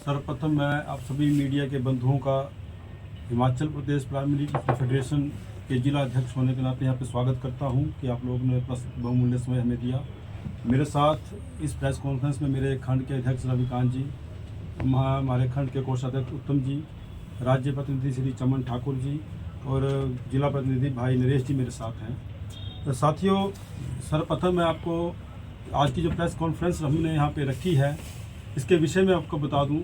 सर्वप्रथम मैं आप सभी मीडिया के बंधुओं का हिमाचल प्रदेश प्राइमरी फेडरेशन के जिला अध्यक्ष होने के नाते यहाँ पे स्वागत करता हूँ कि आप लोगों ने अपना बहुमूल्य समय हमें दिया। मेरे साथ इस प्रेस कॉन्फ्रेंस में मेरे खंड के अध्यक्ष रविकांत जी, हमारे खंड के कोषाध्यक्ष उत्तम जी, राज्य प्रतिनिधि श्री चमन ठाकुर जी और जिला प्रतिनिधि भाई नरेश जी मेरे साथ हैं। तो साथियों, सर्वप्रथम मैं आपको आज की जो प्रेस कॉन्फ्रेंस हमने यहाँ पे रखी है इसके विषय में आपको बता दूं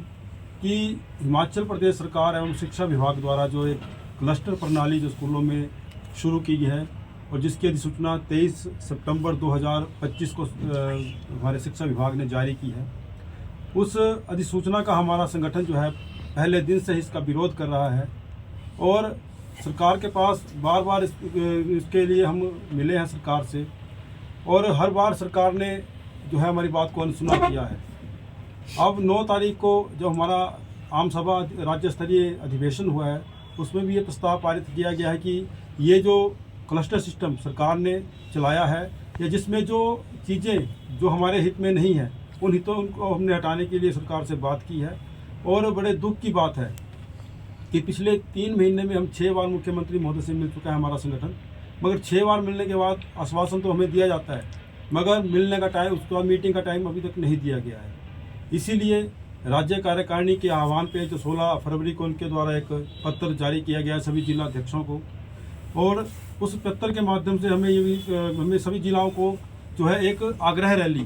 कि हिमाचल प्रदेश सरकार एवं शिक्षा विभाग द्वारा जो एक क्लस्टर प्रणाली जो स्कूलों में शुरू की गई है और जिसकी अधिसूचना 23 सितंबर 2025 को हमारे शिक्षा विभाग ने जारी की है, उस अधिसूचना का हमारा संगठन जो है पहले दिन से ही इसका विरोध कर रहा है और सरकार के पास बार बार इसके लिए हम मिले हैं सरकार से और हर बार सरकार ने जो है हमारी बात को अनसुना किया है। अब 9 तारीख को जो हमारा आम सभा राज्य स्तरीय अधिवेशन हुआ है उसमें भी ये प्रस्ताव पारित किया गया है कि ये जो क्लस्टर सिस्टम सरकार ने चलाया है या जिसमें जो चीज़ें जो हमारे हित में नहीं हैं उन हितों को हमने हटाने के लिए सरकार से बात की है। और बड़े दुख की बात है कि पिछले 3 महीने में हम 6 बार मुख्यमंत्री महोदय से मिल चुका है हमारा संगठन, मगर 6 बार मिलने के बाद आश्वासन तो हमें दिया जाता है मगर मिलने का टाइम, उसके बाद मीटिंग का टाइम अभी तक नहीं दिया गया है। इसीलिए राज्य कार्यकारिणी के आह्वान पे जो 16 फरवरी को उनके द्वारा एक पत्र जारी किया गया है सभी जिला अध्यक्षों को और उस पत्र के माध्यम से हमें सभी जिलाओं को जो है एक आग्रह रैली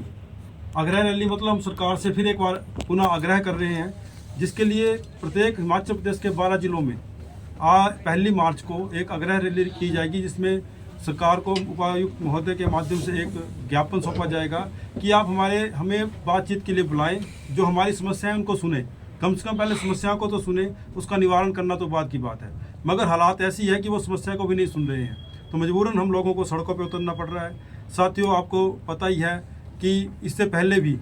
मतलब हम सरकार से फिर एक बार पुनः आग्रह कर रहे हैं, जिसके लिए प्रत्येक हिमाचल प्रदेश के 12 जिलों में 1 मार्च को एक आग्रह रैली की जाएगी, जिसमें सरकार को उपायुक्त महोदय के माध्यम से एक ज्ञापन सौंपा जाएगा कि आप हमें बातचीत के लिए बुलाएं, जो हमारी समस्याएं उनको सुने, कम से कम पहले समस्या को तो सुने, उसका निवारण करना तो बाद की बात है। मगर हालात ऐसी है कि वो समस्या को भी नहीं सुन रहे हैं, तो मजबूरन हम लोगों को सड़कों पर उतरना पड़ रहा है। साथियों, आपको पता ही है कि इससे पहले भी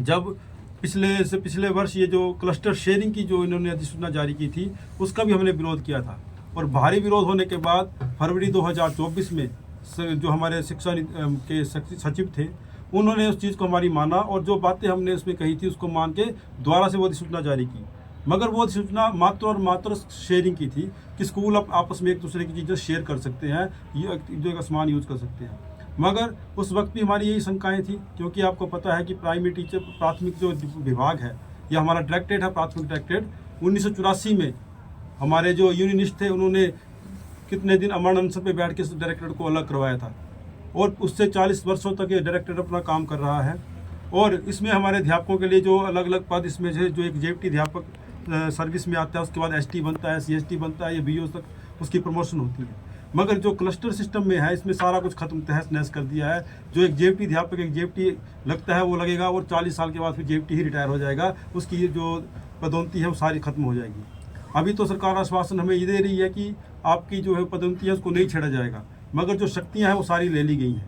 जब पिछले वर्ष ये जो क्लस्टर शेयरिंग की जो इन्होंने अधिसूचना जारी की थी उसका भी हमने विरोध किया था और भारी विरोध होने के बाद फरवरी 2024 में जो हमारे शिक्षा के सचिव थे उन्होंने उस चीज़ को हमारी माना और जो बातें हमने उसमें कही थी उसको मान के दोबारा से वो अधिसूचना जारी की। मगर वो अधिसूचना मात्र और मात्र शेयरिंग की थी कि स्कूल आपस में एक दूसरे की चीज़ें शेयर कर सकते हैं, जो का सामान यूज़ कर सकते हैं। मगर उस वक्त भी हमारी यही शंकाएँ थी, क्योंकि आपको पता है कि प्राथमिक जो विभाग है या हमारा डायरेक्टरेट है, प्राथमिक डायरेक्टरेट 1984 में हमारे जो यूनियनिस्ट थे उन्होंने कितने दिन अमर अनशन पे बैठ के डायरेक्टरेट को अलग करवाया था और उससे 40 वर्षों तक ये डायरेक्टरेट अपना काम कर रहा है। और इसमें हमारे अध्यापकों के लिए जो अलग अलग पद इसमें है, जो एक जेपटी अध्यापक सर्विस में आता है, उसके बाद एसटी बनता है, सीएसटी बनता है, ये बीओ तक उसकी प्रमोशन होती है। मगर जो क्लस्टर सिस्टम में है इसमें सारा कुछ खत्म तहस नहस कर दिया है। जो एक जेपटी अध्यापक एक जेपटी लगता है वो लगेगा और 40 साल के बाद फिर जेपटी ही रिटायर हो जाएगा, उसकी जो पदोन्नति है वो सारी खत्म हो जाएगी। अभी तो सरकार आश्वासन हमें ये दे रही है कि आपकी जो है पदोन्नति है उसको नहीं छेड़ा जाएगा, मगर जो शक्तियां हैं वो सारी ले ली गई हैं।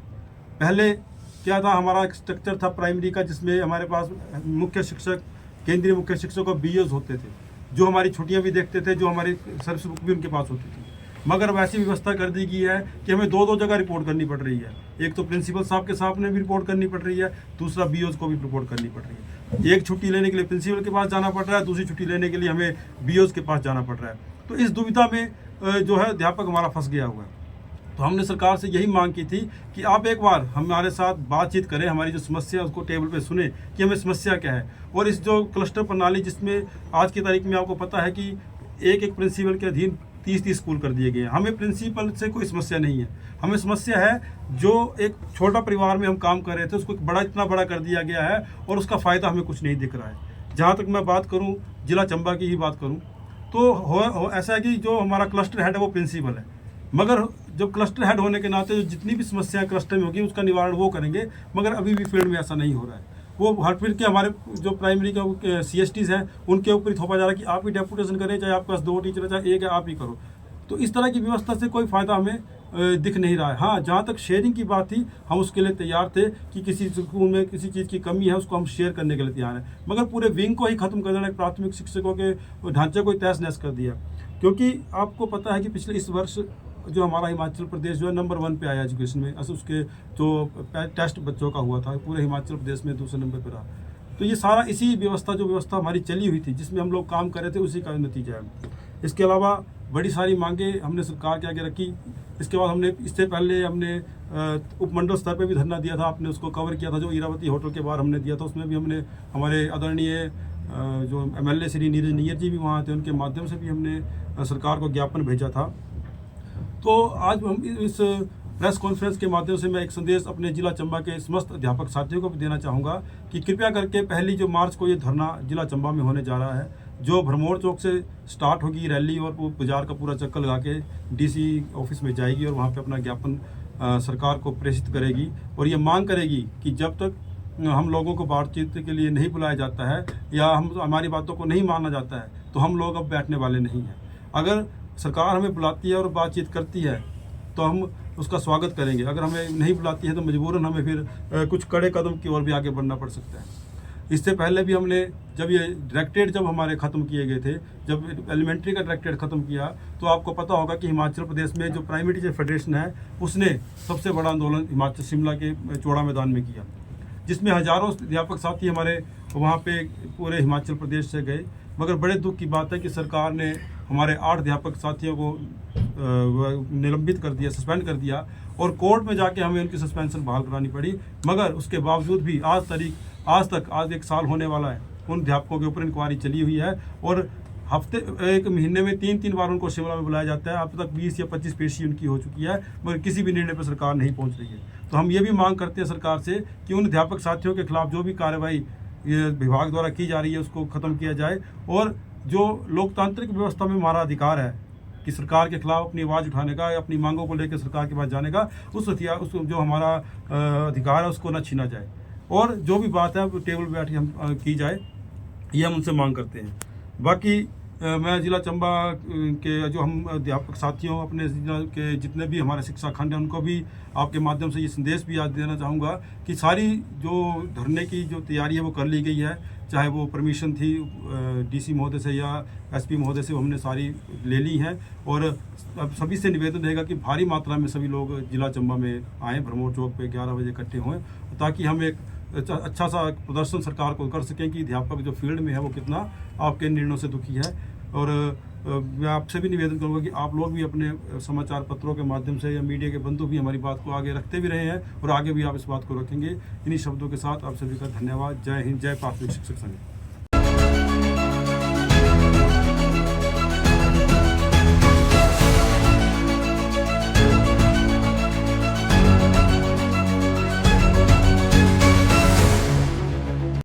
पहले क्या था, हमारा एक स्ट्रक्चर था प्राइमरी का जिसमें हमारे पास मुख्य शिक्षक, केंद्रीय मुख्य शिक्षक और बीओज होते थे, जो हमारी छुट्टियां भी देखते थे, जो हमारी सर्विस बुक भी उनके पास होती थी। मगर वैसी व्यवस्था कर दी गई है कि हमें 2 जगह रिपोर्ट करनी पड़ रही है। एक तो प्रिंसिपल साहब के सामने भी रिपोर्ट करनी पड़ रही है, दूसरा बीओज को भी रिपोर्ट करनी पड़ रही है। एक छुट्टी लेने के लिए प्रिंसिपल के पास जाना पड़ रहा है, दूसरी छुट्टी लेने के लिए हमें बीओज के पास जाना पड़ रहा है। तो इस दुविधा में जो है अध्यापक हमारा फंस गया हुआ है। तो हमने सरकार से यही मांग की थी कि आप एक बार हमारे साथ बातचीत करें, हमारी जो समस्या है उसको टेबल पे सुने कि हमें समस्या क्या है। और इस जो क्लस्टर प्रणाली जिसमें आज की तारीख में आपको पता है कि एक प्रिंसिपल के अधीन 30 स्कूल कर दिए गए हैं। हमें प्रिंसिपल से कोई समस्या नहीं है, हमें समस्या है जो एक छोटा परिवार में हम काम कर रहे थे उसको इतना बड़ा कर दिया गया है और उसका फ़ायदा हमें कुछ नहीं दिख रहा है। जहाँ तक मैं बात करूँ, जिला चंबा की ही बात करूँ तो ऐसा है कि जो हमारा क्लस्टर हेड है वो प्रिंसिपल है, मगर जब क्लस्टर हेड होने के नाते जो जितनी भी समस्याएं क्लस्टर में होगी उसका निवारण वो करेंगे, मगर अभी भी फील्ड में ऐसा नहीं हो रहा है। वो हर फील्ड के हमारे जो प्राइमरी का सीएसटीज हैं उनके ऊपर ही थोपा जा रहा है कि आप ही डेपुटेशन करें, चाहे आपके पास 2 टीचर है चाहे एक है, आप ही करो। तो इस तरह की व्यवस्था से कोई फ़ायदा हमें दिख नहीं रहा है। हाँ, जहाँ तक शेयरिंग की बात थी हम उसके लिए तैयार थे कि किसी स्कूल में किसी चीज़ की कमी है उसको हम शेयर करने के लिए तैयार हैं, मगर पूरे विंग को ही खत्म कर देना, प्राथमिक शिक्षकों के ढांचे को ही तहस नहस कर दिया। क्योंकि आपको पता है कि पिछले इस वर्ष जो हमारा हिमाचल प्रदेश जो है नंबर 1 पे आया एजुकेशन में, उसके जो टेस्ट बच्चों का हुआ था पूरे हिमाचल प्रदेश में दूसरे नंबर पर रहा। तो ये सारा इसी व्यवस्था हमारी चली हुई थी, जिसमें हम लोग काम कर रहे थे, उसी का नतीजा है। इसके अलावा बड़ी सारी मांगें हमने सरकार के आगे रखी। इसके बाद इससे पहले हमने उपमंडल स्तर पे भी धरना दिया था, आपने उसको कवर किया था, जो इरावती होटल के बाहर हमने दिया था। उसमें भी हमने हमारे आदरणीय जो MLA श्री नीरज नैयर जी भी वहाँ थे, उनके माध्यम से भी हमने सरकार को ज्ञापन भेजा था। तो आज हम इस प्रेस कॉन्फ्रेंस के माध्यम से मैं एक संदेश अपने जिला चंबा के समस्त अध्यापक साथियों को भी देना चाहूँगा कि कृपया करके 1 मार्च को ये धरना जिला चंबा में होने जा रहा है, जो भरमौर चौक से स्टार्ट होगी रैली और वो बाजार का पूरा चक्कर लगा के DC ऑफिस में जाएगी और वहाँ पे अपना ज्ञापन सरकार को प्रेषित करेगी और ये मांग करेगी कि जब तक हम लोगों को बातचीत के लिए नहीं बुलाया जाता है या हमारी बातों को नहीं माना जाता है, तो हम लोग अब बैठने वाले नहीं हैं। अगर सरकार हमें बुलाती है और बातचीत करती है तो हम उसका स्वागत करेंगे। अगर हमें नहीं बुलाती है तो मजबूरन हमें फिर कुछ कड़े कदम की ओर भी आगे बढ़ना पड़ सकता है। इससे पहले भी हमने जब ये डायरेक्टेड जब हमारे ख़त्म किए गए थे, जब एलिमेंट्री का डायरेक्टेड ख़त्म किया, तो आपको पता होगा कि हिमाचल प्रदेश में जो प्राइमरी टीचर फेडरेशन है उसने सबसे बड़ा आंदोलन हिमाचल शिमला के चौड़ा मैदान में किया, जिसमें हज़ारों अध्यापक साथी हमारे वहाँ पे पूरे हिमाचल प्रदेश से गए। मगर बड़े दुख की बात है कि सरकार ने हमारे 8 अध्यापक साथियों को निलंबित कर दिया, सस्पेंड कर दिया और कोर्ट में जाके हमें उनकी सस्पेंशन बहाल करानी पड़ी। मगर उसके बावजूद भी आज 1 साल होने वाला है, उन अध्यापकों के ऊपर इंक्वायरी चली हुई है और एक महीने में 3 बार उनको शिमला में बुलाया जाता है। अब तक 20 या 25 पेशी उनकी हो चुकी है, मगर किसी भी निर्णय पर सरकार नहीं पहुंच रही है। तो हम ये भी मांग करते हैं सरकार से कि उन अध्यापक साथियों के खिलाफ जो भी कार्रवाई विभाग द्वारा की जा रही है उसको ख़त्म किया जाए और जो लोकतांत्रिक व्यवस्था में हमारा अधिकार है कि सरकार के खिलाफ अपनी आवाज़ उठाने का, अपनी मांगों को लेकर सरकार के पास जाने का, उस जो हमारा अधिकार है उसको न छीना जाए और जो भी बात है टेबल पर बैठ के हम की जाए, ये हम उनसे मांग करते हैं। बाकी मैं जिला चंबा के जो हम अध्यापक साथियों, अपने जिला के जितने भी हमारे शिक्षा खंड हैं, उनको भी आपके माध्यम से ये संदेश भी आज देना चाहूँगा कि सारी जो धरने की जो तैयारी है वो कर ली गई है। चाहे वो परमिशन थी DC महोदय से या SP महोदय से, हमने सारी ले ली हैं और अब सभी से निवेदन रहेगा कि भारी मात्रा में सभी लोग जिला चंबा में आएँ, भरमौर चौक पे 11 बजे इकट्ठे हों, ताकि हम एक अच्छा सा प्रदर्शन सरकार को कर सकें कि अध्यापक जो फील्ड में है वो कितना आपके निर्णयों से दुखी है। और मैं आपसे भी निवेदन करूंगा कि आप लोग भी अपने समाचार पत्रों के माध्यम से या मीडिया के बंधु भी हमारी बात को आगे रखते भी रहे हैं और आगे भी आप इस बात को रखेंगे। इन्हीं शब्दों के साथ आप सभी का धन्यवाद। जय हिंद, जय प्राथमिक शिक्षक संघ।